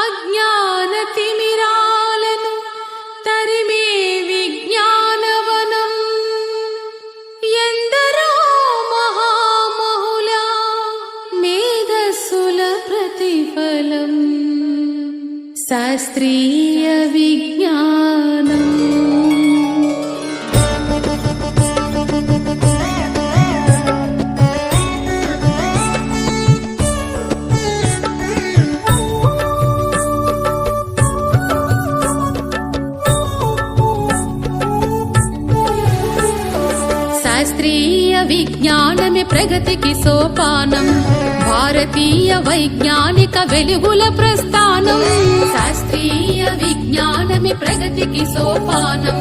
అజ్ఞానతిమిరాలను తరిమే విజ్ఞానవనం ఎందరో మహామహుల మేధస్సుల ప్రతిఫలం శాస్త్రీయ విజ్ఞానం. శాస్త్రీయ విజ్ఞానమే ప్రగతికి సోపానం, భారతీయ వైజ్ఞానిక వెలుగుల ప్రస్థానం. శాస్త్రీయ విజ్ఞానమే ప్రగతికి సోపానం,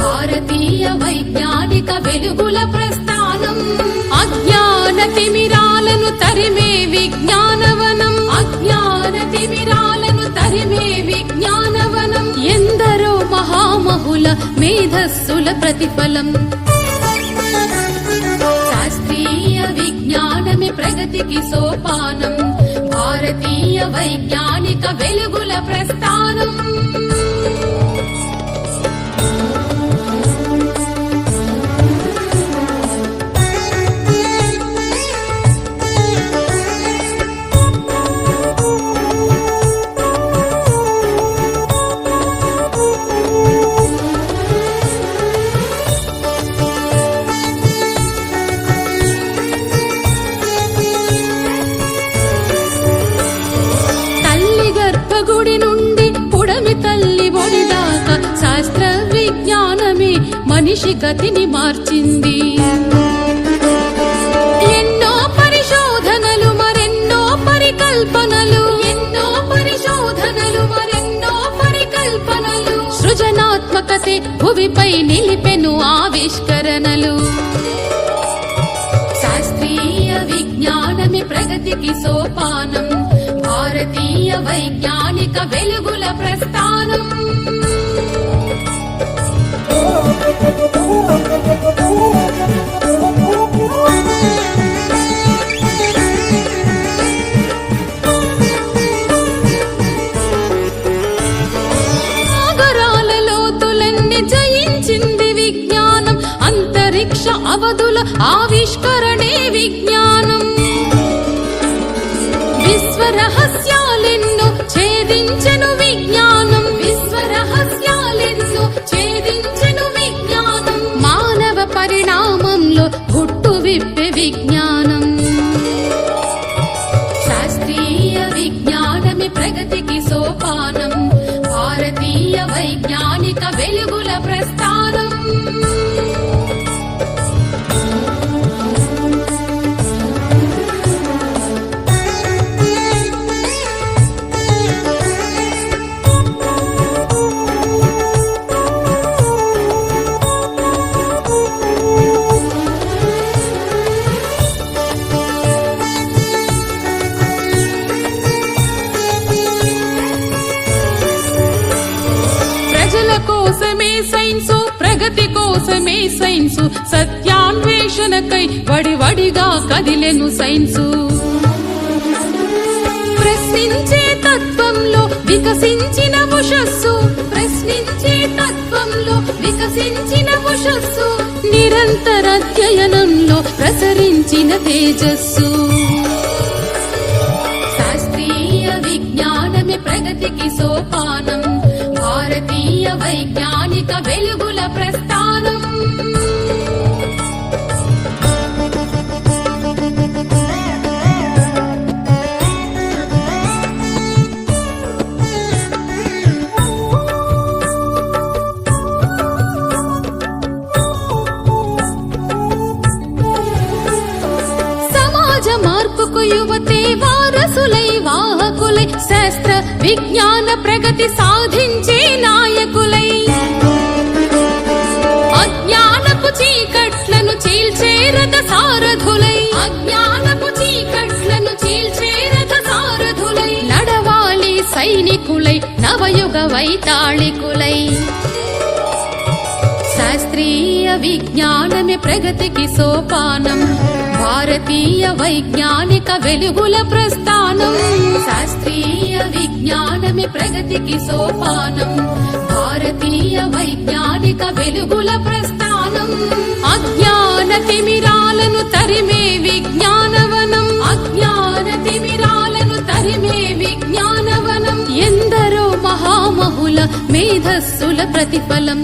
భారతీయ వైజ్ఞానిక వెలుగుల ప్రస్థానం. అజ్ఞాన తిమిరాలను తరిమే విజ్ఞానవనం, అజ్ఞాన తిమిరాలను తరిమే విజ్ఞానవనం ఎందరో మహామహుల మేధస్సుల ప్రతిఫలం. శాస్త్రీయ విజ్ఞానమే ప్రగతికి సోపానం, భారతీయ వైజ్ఞానిక వెలుగుల ప్రస్థానం. గుడి నుండి పుడమి తల్లి ఒడి దాకా శాస్త్ర విజ్ఞానమే మనిషి గతిని మార్చింది. ఎన్నో పరిశోధనలు మరెన్నో పరికల్పనలు, ఎన్నో పరిశోధనలు మరెన్నో పరికల్పనలు, సృజనాత్మకతే భువిపై నిలిపెను ఆవిష్కరణలు. శాస్త్రీయ విజ్ఞానమే ప్రగతికి సోపానం, భారతీయ వైజ్ఞానిక వెలుగుల ప్రస్థానం. సాగరాల లోతులన్నీ జయించింది విజ్ఞానం, అంతరిక్ష అవధుల ఆవిష్కరణే విజ్ఞానం. విశ్వరహస్యాలెన్నో ఛేదించెను విజ్ఞానం, విశ్వరహస్యాలెన్నో ఛేదించెను విజ్ఞానం. మానవ పరిణామంలో గుట్టు విప్పే విజ్ఞానం. శాస్త్రీయ విజ్ఞానమే ప్రగతికి సోపానం, భారతీయ వైజ్ఞానిక వెలుగుల ప్రస్థానం. కోసమే సైన్సు, ప్రగతి కోసమే సైన్సు, సత్యాన్వేషణకై వడివడిగా కదిలెను సైన్సు. ప్రశ్నించే తత్వంలో వికసించిన ఉషస్సు, ప్రశ్నించే తత్వంలో వికసించిన ఉషస్సు, నిరంతర అధ్యయనంలో ప్రసరించిన తేజస్సు. శాస్త్రీయ విజ్ఞానమే ప్రగతికి సోపానం, భారతీయ వైజ్ఞానిక వెలుగుల ప్రస్థానం. సమాజ మార్పుకు యువతే వారసులై వాహకులై, శాస్త్ర విజ్ఞాన ప్రగతి సాధించే నాయకులై, అజ్ఞానపు చీకట్లను చీల్చే రథ సారథులై, అజ్ఞానపు చీకట్లను చీల్చే రథ సారథులై, నడవాలి సైనికులై నవయుగ వైతాళికులై. శాస్త్రీయ విజ్ఞానమే ప్రగతికి సోపానం, భారతీయ వైజ్ఞానిక వెలుగుల ప్రస్థానం. శాస్త్రీయ విజ్ఞాన విజ్ఞానమే ప్రగతికి సోపానం. భారతీయ వైజ్ఞానిక వెలుగుల ప్రస్థానం. అజ్ఞాన తిమిరాలను తరిమే విజ్ఞానవనం. అజ్ఞాన తిమిరాలను తరిమే విజ్ఞానవనం. ఎందరో మహామహుల మేధస్సుల ప్రతిఫలం.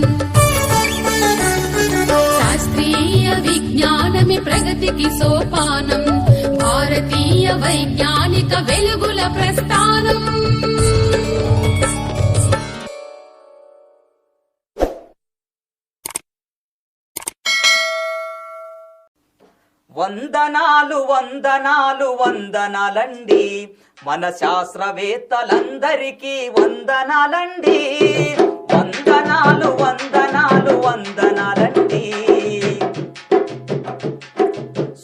శాస్త్రీయ విజ్ఞానమే ప్రగతికి సోపానం. భారతీయ వైజ్ఞానిక వెలుగుల ప్రస్థానం. వందనాలు వందనాలు వందనాలండి, మన శాస్త్రవేత్తలందరికీ వందనాలండి. వందనాలు వందనాలు వందనాలండి.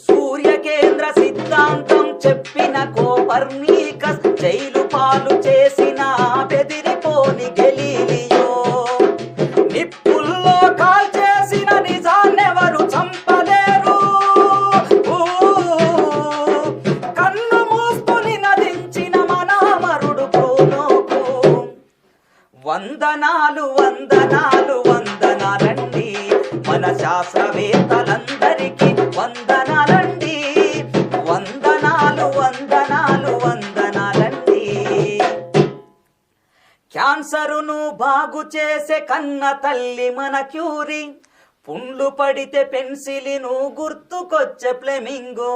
సూర్యకేంద్ర సిద్ధాంతం చెప్పిన కోపర్నికస్, జైలు పాలు చేసిన బెదిరిపోని గెలీలియో, నిప్పుల్లో కాల్చేసిన నిజాన్నెవరు చంపలేరు, కన్ను మూసుకుని నదించిన మనామరుడు బ్రూనోకు. వందనాలు వందనాలు వందనాలండి, మన శాస్త్రవేత్తలందరికీ వందనాలండి. వందనాలు వందనాలు వందనాలండి. క్యాన్సరును బాగు చేసే కన్న తల్లి మన క్యూరీ, పుండ్లు పడితే పెన్సిలిను గుర్తుకొచ్చే ఫ్లెమింగో,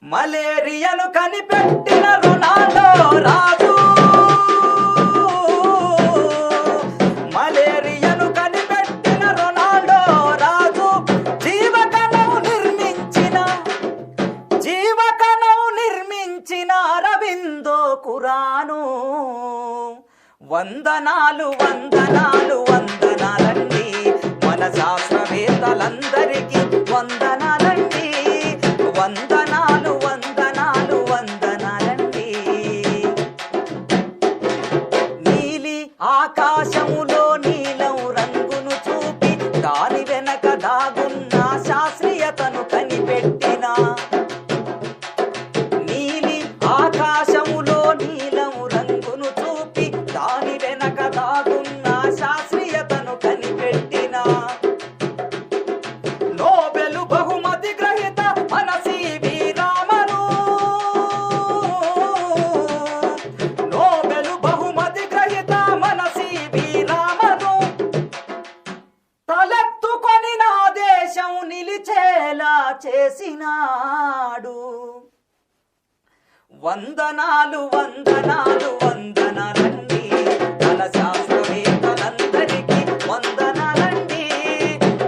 మలేరియాను కనిపెట్టిన రొనాల్డో రాజు, మలేరియాను కనిపెట్టిన రొనాల్డో రాజు, జీవకణం నిర్మించిన అరవిందో ఖురాను. వందనాలు వందనాలు వందనాలండి, మన శాస్త్రవేత్తలందరికీ వందనాలండి. వందనాలు వందనాలు వందనాలండి. నీలి ఆకాశములో నీలం రంగును చూపి, దాని వెనక దాగున్న శాస్త్రీయతను కనిపెట్టిన, నీలి ఆకాశములో నీలం రంగును చూపి, దాని వెనక దాగున్న శాస్త్రీయతను కనిపెట్టిన, నోబెల్ బహుమతి గ్రహీత మన సివి రామను, నోబెల్ బహుమతి గ్రహీత మన సివి రామను, తలెత్తుకొని నా దేశం నిలిచేలా చేసినాడు. వందనాలు వందనాలు వందనాలండి, మన శాస్త్రవేత్తలందరికీ వందనాలండి.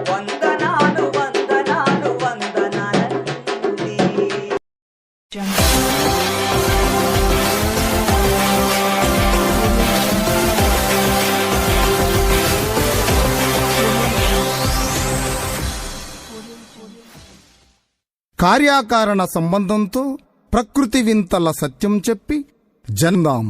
వందనాలు వందనాలు వందనాలండి. కార్యాకారణ సంబంధంతో ప్రకృతి వింతల సత్యం చెప్పి జందాం.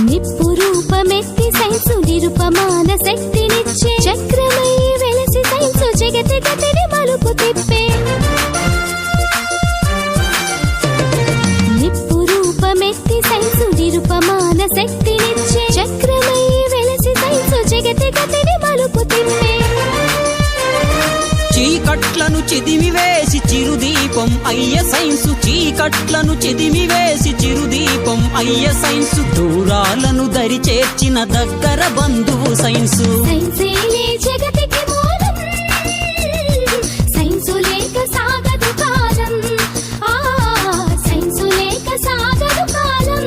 నిప్పు రూపమెత్తి సైన్సు నిరుపమాన శక్తినిచ్చే, చక్రమై వెలసి సైన్సు జగతి గతిని మలుపు తిప్పే. నిప్పు రూపమెత్తి సైన్సు నిరుపమాన శక్తినిచ్చే, చక్రమై వెలసి సైన్సు జగతి గతిని మలుపు తిప్పే. చీకట్లను చిదిమివేసి చిరుదీపం అయ్య సైన్సు, చీకట్లను చిదిమివేసి చిరుదీపం అయ్య సైన్సు, దూరాలను దరి చేర్చిన దగ్గర బంధువు సైన్సు. సైన్సేలే జగతికి మూలం, సైన్సు లేక సాగదు కాలం. సైన్సు లేక సాగదు కాలం.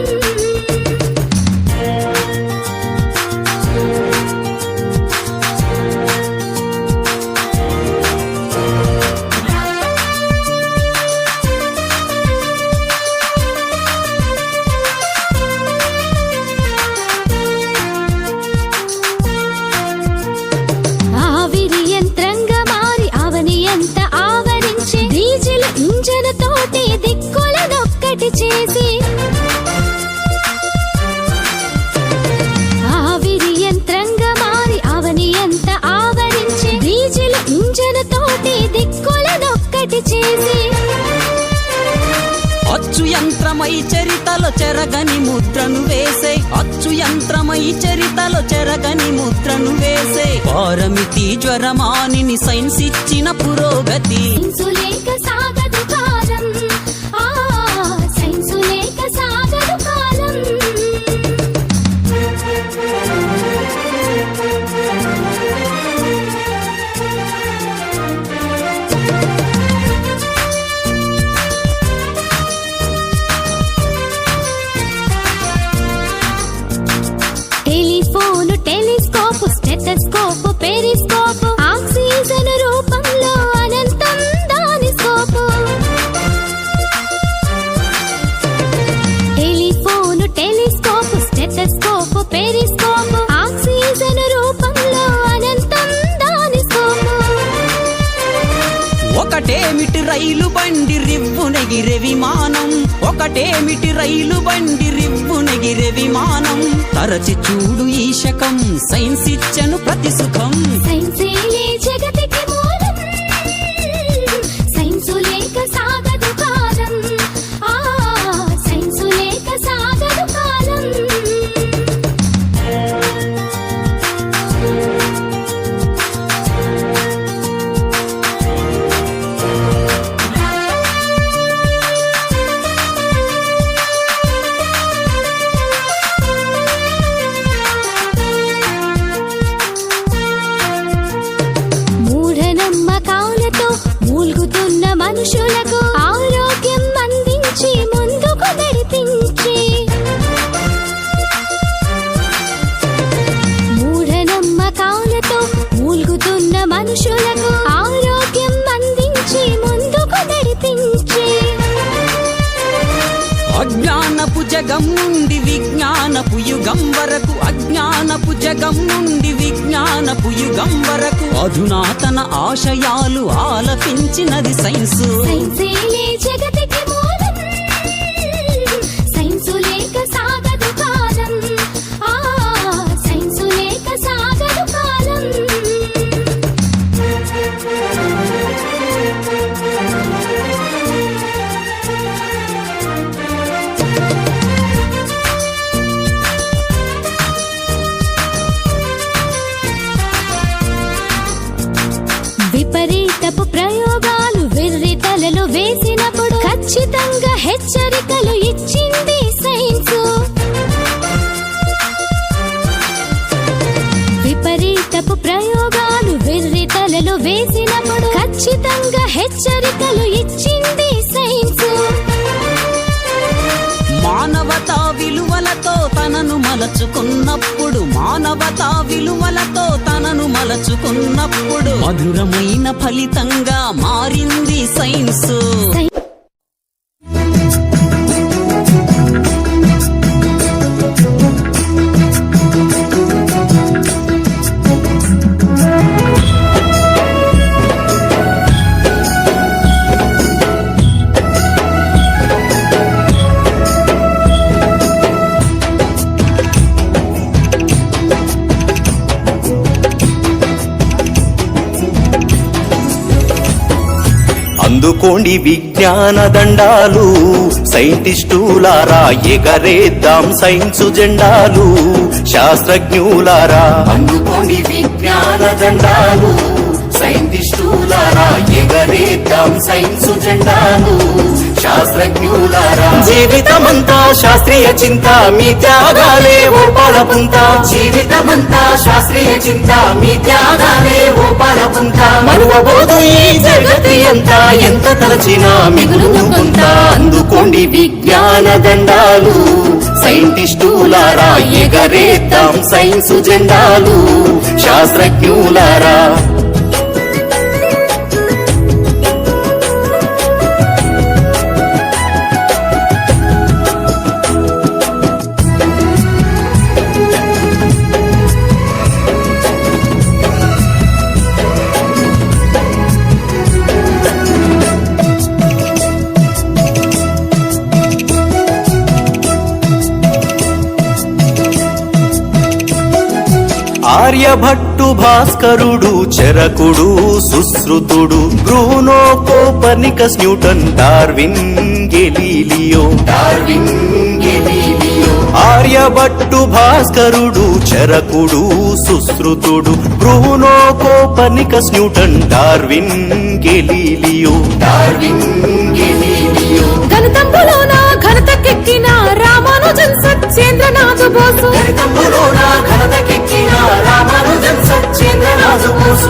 యంత్రమై చరితలో చెరగని ముద్రను వేసే అచ్చు యంత్రమై చరితలో చెరగని ముద్రను వేసే పారమితి జ్వరమానిని సైన్స్ ఇచ్చిన పురోగతి సైన్సు లేక సాగదు కాలం సైన్సు లేక సాగదు కాలం telephone telescope stethoscope periscope oxygen రూపంలో అనంతం దాని scope telephone telescope stethoscope periscope oxygen రూపంలో అనంతం దాని స్కోప్ ఒకటేమిటి రైలు బండి రివ్వునెగిరే విమానం ఒకటేమిటి రైలు బండి రివ్వునెగిరే విమానం తరచి చూడు ఈ శకం సైన్స్ ఇచ్చను ప్రతి సుఖం సైన్సేలే జగతికి మూలం సైన్సు లేక సాగదు కాలం సైన్సు లేక సాగదు కాలం మూఢనమ్మకాలతో మూల్గుతున్న మనుషులకు ఆరోగ్యం అందించి ముందుకు నడిపించి మూఢనమ్మకాలతో మూల్గుతున్న మనుషులకు ఆరోగ్యం అందించి ముందుకు నడిపించి అజ్ఞానపు జగం నుండి విజ్ఞానపు యుగం వరకు అజ్ఞానపు జగం నుండి విజ్ఞానపు యుగం వరకు అధునాతన ఆశయాలు ఆలపించినది సైన్సు సైన్సేలే జగతికి మూలం సైన్సు లేక సాగదు కాలం సైన్సు లేక సాగదు కాలం విపరీతపు ప్రయోగాలు వెర్రి తలలు వేసినప్పుడు ఖచ్చితంగా హెచ్చరికలు ఇచ్చింది సైన్సు విపరీతపు ప్రయోగాలు వెర్రి తలలు వేసినప్పుడు ఖచ్చితంగా హెచ్చరికలు ఇచ్చింది సైన్సు మానవతా విలువలతో తనను మలచుకున్నప్పుడు మానవతా విలువలతో తనను మలచుకున్నప్పుడు మధురమైన ఫలితంగా మారింది సైన్సు అందుకోండి విజ్ఞాన దండాలు సైంటిస్టులారా ఎగరేద్దాం సైన్సు జెండాలు శాస్త్రజ్ఞులారా అందుకోండి విజ్ఞాన దండాలు సైంటిస్టులారా ఎగరేద్దాం సైన్సు జెండాలు శాస్త్రజ్ఞులారా జీవితమంతా శాస్త్రీయ చింత మీ త్యాగాలే ఓ పాలపుంత జీవితమంతా శాస్త్రీయ చింత మీ త్యాగాలే ఓ పాలపుంత మరువబోదు ఈ జగతి అంతా ఎంత తలచినా మిగులు కొంత అందుకోండి విజ్ఞాన దండాలు సైంటిస్టులారా ఎగరేద్దాం సైన్సు జెండాలు శాస్త్రజ్ఞులారా ఆర్యభట్టు భాస్కరుడు చరకుడు సుశ్రుతుడు Bruno Copernicus Newton Darwin Galileo Aryabhatta భాస్కరుడు చరకుడు సుశ్రుతుడు Bruno Copernicus Newton Darwin Galileo గణితంబులోన ఘనతకెక్కిన రామానుజన్ సత్యేంద్రనాథ్ బోసు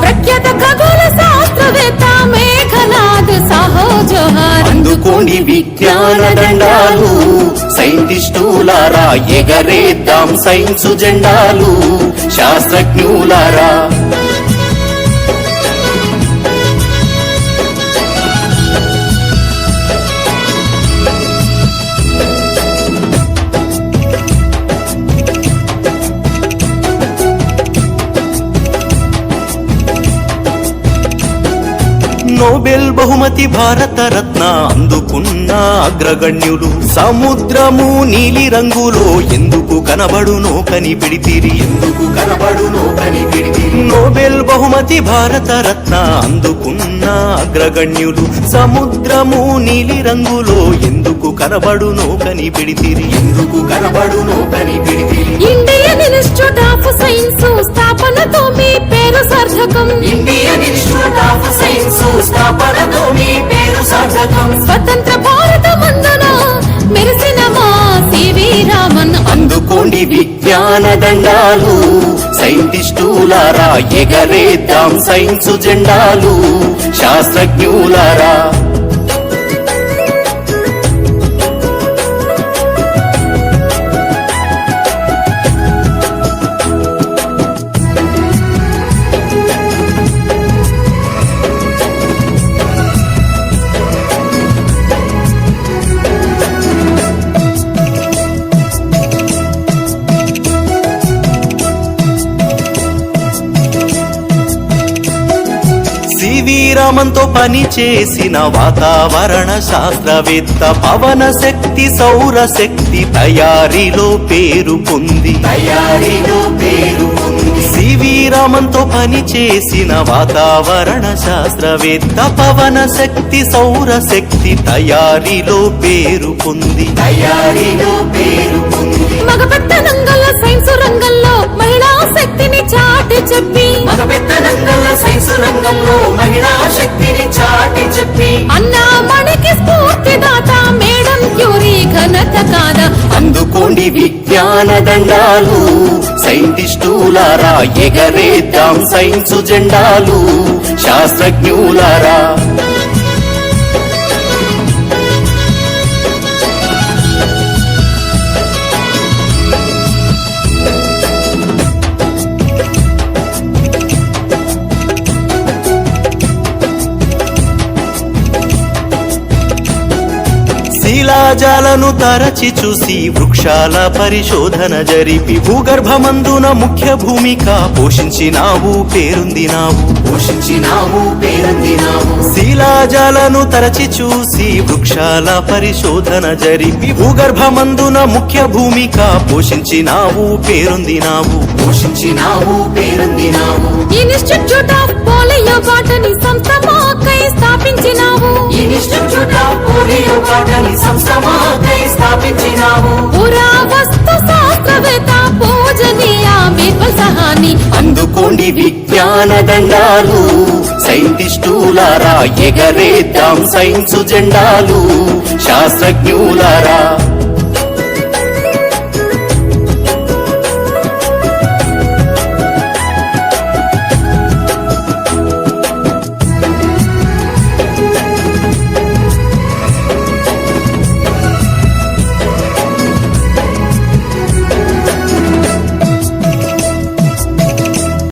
ప్రఖ్యాత ఖగోళ శాస్త్రవేత్త మేఘనాథ్ సాహో జోహార్. అందుకోండి విజ్ఞాన దండాలు సైంటిస్టులారా ఎగరేద్దాం సైన్సు జెండాలు శాస్త్రజ్ఞులారా. నోబెల్ బహుమతి భారత రత్న అందుకున్న అగ్రగణ్యులు సముద్రము నీలి రంగులో ఎందుకు కనబడునో కనిపెడితిరి నోబెల్ బహుమతి భారత రత్న అందుకున్న అగ్రగణ్యులు సముద్రము నీలి రంగులో ఎందుకు కనబడునో కనిపెడితిరి ఇండియన్ ఇన్స్టిట్యూట్ ఆఫ్ సైన్స్ స్థాపనతో మీ పేరు సార్థకం. స్వతంత్ర భారత మందున మెరిసిన మా సివి రామన్. అందుకోండి విజ్ఞాన దండాలు సైంటిస్టులారా ఎగరేద్దాం సైన్సు జెండాలు శాస్త్రజ్ఞులారా. సివి రామన్తో పని చేసిన వాతావరణ శాస్త్రవేత్త పవన శక్తి సౌర శక్తి తయారీలో పేరు పొంది సివి రామన్తో పని చేసిన వాతావరణ శాస్త్రవేత్త పవన శక్తి సౌర శక్తి తయారీలో పేరు పొంది మగపెత్తనంగల సైన్స్ రంగంలో మహిళా శక్తిని చాటి చెప్పి అన్నామణికి స్ఫూర్తిదాత మేడం క్యూరీ ఘనత కాదా. అందుకోండి విజ్ఞాన దండాలు సైంటిస్టులారా ఎగరేద్దాం సైన్సు జెండాలు శాస్త్రజ్ఞులారా. శిలాజాలను తరచి చూసి వృక్షాల పరిశోధన జరిపి భూగర్భమందున ముఖ్య భూమిక పోషించినావు పేరొందినావు శిలాజాలను తరచి చూసి వృక్షాల పరిశోధన జరిపి భూగర్భమందున ముఖ్య భూమిక పోషించినావు పేరొందినావు ఇన్స్టిట్యూట్ ఆఫ్ పోలియో బాటనీ సంస్థ మాకై స్థాపించినావు. పురావస్తు శాస్త్రవేత్త పూజనీయ బిర్బల్ సహాని. అందుకోండి విజ్ఞాన దండాలు సైంటిస్టులారా ఎగరేద్దాం సైన్సు జెండాలు శాస్త్రజ్ఞులారా.